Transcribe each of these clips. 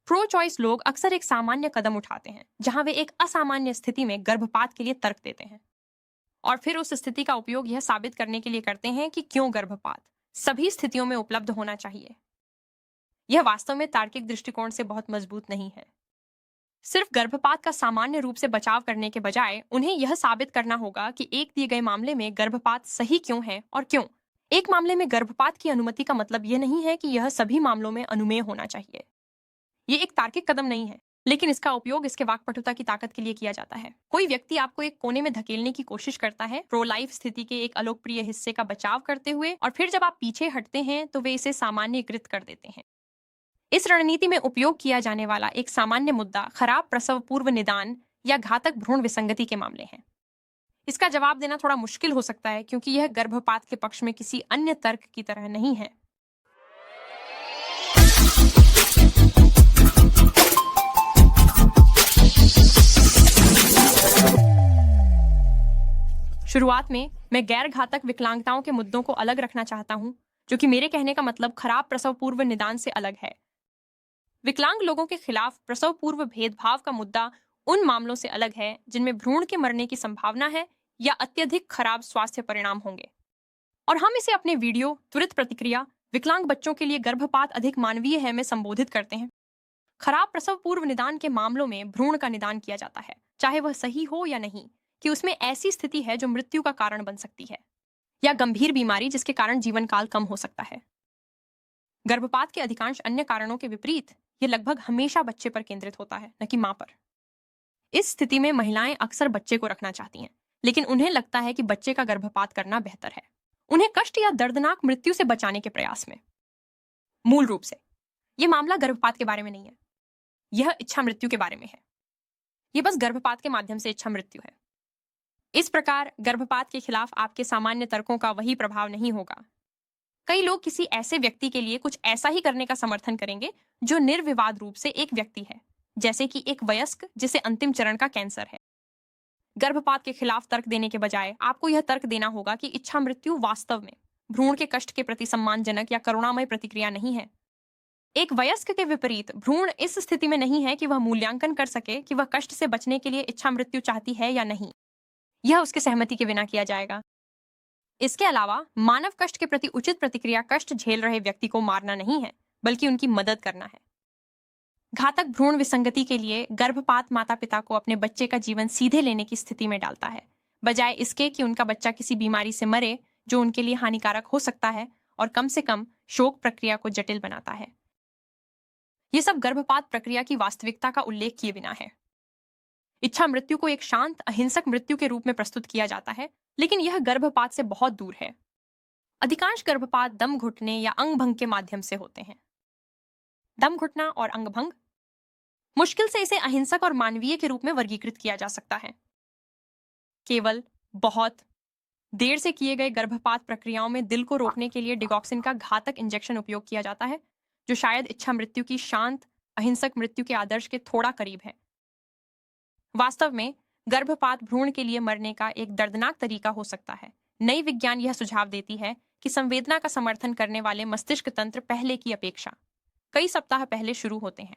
Pro choice लोग अक्सर एक सामान्य कदम उठाते हैं जहां वे एक असामान्य स्थिति में गर्भपात के लिए तर्क देते हैं और फिर उस स्थिति का उपयोग यह साबित करने के लिए करते हैं कि क्यों गर्भपात सभी स्थितियों में उपलब्ध होना चाहिए। यह वास्तव में तार्किक दृष्टिकोण से बहुत मजबूत नहीं है। सिर्फ गर्भपात का सामान्य रूप से बचाव करने के बजाय उन्हें यह साबित करना होगा कि एक दिए गए मामले में गर्भपात सही क्यों है और क्यों। एक मामले में गर्भपात की अनुमति का मतलब यह नहीं है कि यह सभी मामलों में अनुमेय होना चाहिए। ये एक तार्किक कदम नहीं है, लेकिन इसका उपयोग इसके वाक्पटुता की ताकत के लिए किया जाता है। कोई व्यक्ति आपको एक कोने में धकेलने की कोशिश करता है प्रो लाइफ स्थिति के एक अलोकप्रिय हिस्से का बचाव करते हुए, और फिर जब आप पीछे हटते हैं तो वे इसे सामान्यीकृत कर देते हैं। इस रणनीति में उपयोग किया जाने वाला एक सामान्य मुद्दा खराब प्रसव पूर्व निदान या घातक भ्रूण विसंगति के मामले हैं। इसका जवाब देना थोड़ा मुश्किल हो सकता है क्योंकि यह गर्भपात के पक्ष में किसी अन्य तर्क की तरह नहीं है। शुरुआत में मैं गैर घातक विकलांगताओं के मुद्दों को अलग रखना चाहता हूं, जो कि मेरे कहने का मतलब खराब प्रसव पूर्व निदान से अलग है। विकलांग लोगों के खिलाफ प्रसव पूर्व भेदभाव का मुद्दा उन मामलों से अलग है जिनमें भ्रूण के मरने की संभावना है या अत्यधिक खराब स्वास्थ्य परिणाम होंगे, और हम इसे अपने वीडियो त्वरित प्रतिक्रिया विकलांग बच्चों के लिए गर्भपात अधिक मानवीय है में संबोधित करते हैं। खराब प्रसव पूर्व निदान के मामलों में भ्रूण का निदान किया जाता है, चाहे वह सही हो या नहीं, कि उसमें ऐसी स्थिति है जो मृत्यु का कारण बन सकती है या गंभीर बीमारी जिसके कारण जीवन काल कम हो सकता है। गर्भपात के अधिकांश अन्य कारणों के विपरीत यह लगभग हमेशा बच्चे पर केंद्रित होता है, न कि मां पर। इस स्थिति में महिलाएं अक्सर बच्चे को रखना चाहती हैं, लेकिन उन्हें लगता है कि बच्चे का गर्भपात करना बेहतर है, उन्हें कष्ट या दर्दनाक मृत्यु से बचाने के प्रयास में। मूल रूप से यह मामला गर्भपात के बारे में नहीं है, यह इच्छा मृत्यु के बारे में है। यह बस गर्भपात के माध्यम से इच्छा मृत्यु है। इस प्रकार गर्भपात के खिलाफ आपके सामान्य तर्कों का वही प्रभाव नहीं होगा। कई लोग किसी ऐसे व्यक्ति के लिए कुछ ऐसा ही करने का समर्थन करेंगे जो निर्विवाद रूप से एक व्यक्ति है, जैसे कि एक वयस्क जिसे अंतिम चरण का कैंसर है। गर्भपात के खिलाफ तर्क देने के बजाय आपको यह तर्क देना होगा कि इच्छा मृत्यु वास्तव में भ्रूण के कष्ट के प्रति सम्मानजनक या करुणामय प्रतिक्रिया नहीं है। एक वयस्क के विपरीत भ्रूण इस स्थिति में नहीं है कि वह मूल्यांकन कर सके कि वह कष्ट से बचने के लिए इच्छा मृत्यु चाहती है या नहीं। यह उसके सहमति के बिना किया जाएगा। इसके अलावा मानव कष्ट के प्रति उचित प्रतिक्रिया कष्ट झेल रहे व्यक्ति को मारना नहीं है, बल्कि उनकी मदद करना है। घातक भ्रूण विसंगति के लिए गर्भपात माता पिता को अपने बच्चे का जीवन सीधे लेने की स्थिति में डालता है, बजाय इसके कि उनका बच्चा किसी बीमारी से मरे जो उनके लिए हानिकारक हो सकता है, और कम से कम शोक प्रक्रिया को जटिल बनाता है। यह सब गर्भपात प्रक्रिया की वास्तविकता का उल्लेख किए बिना है। इच्छा मृत्यु को एक शांत अहिंसक मृत्यु के रूप में प्रस्तुत किया जाता है, लेकिन यह गर्भपात से बहुत दूर है। अधिकांश गर्भपात दम घुटने या अंगभंग के माध्यम से होते हैं। दम घुटना और अंगभंग मुश्किल से इसे अहिंसक और मानवीय के रूप में वर्गीकृत किया जा सकता है। केवल बहुत देर से किए गए गर्भपात प्रक्रियाओं में दिल को रोकने के लिए डिगॉक्सिन का घातक इंजेक्शन उपयोग किया जाता है, जो शायद इच्छा मृत्यु की शांत अहिंसक मृत्यु के आदर्श के थोड़ा करीब है। वास्तव में गर्भपात भ्रूण के लिए मरने का एक दर्दनाक तरीका हो सकता है। नई विज्ञान यह सुझाव देती है कि संवेदना का समर्थन करने वाले मस्तिष्क तंत्र पहले की अपेक्षा कई सप्ताह पहले शुरू होते हैं।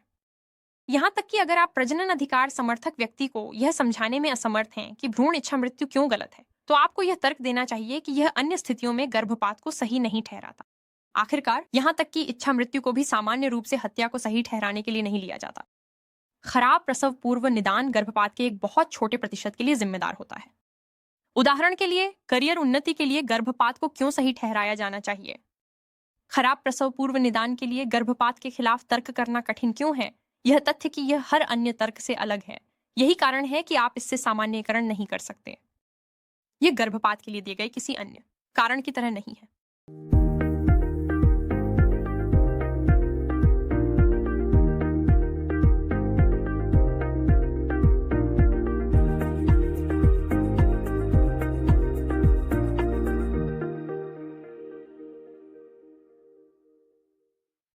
यहां तक कि अगर आप प्रजनन अधिकार समर्थक व्यक्ति को यह समझाने में असमर्थ हैं कि भ्रूण इच्छा मृत्यु क्यों गलत है, तो आपको यह तर्क देना चाहिए कि यह अन्य स्थितियों में गर्भपात को सही नहीं ठहराता। आखिरकार यहां तक कि इच्छा मृत्यु को भी सामान्य रूप से हत्या को सही ठहराने के लिए नहीं लिया जाता। खराब प्रसव पूर्व निदान गर्भपात के एक बहुत छोटे प्रतिशत के लिए जिम्मेदार होता है। उदाहरण के लिए, करियर उन्नति के लिए गर्भपात को क्यों सही ठहराया जाना चाहिए? खराब प्रसव पूर्व निदान के लिए गर्भपात के खिलाफ तर्क करना कठिन क्यों है? यह तथ्य कि यह हर अन्य तर्क से अलग है। यही कारण है कि आप इससे सामान्यीकरण नहीं कर सकते। यह गर्भपात के लिए दिए गए किसी अन्य कारण की तरह नहीं है।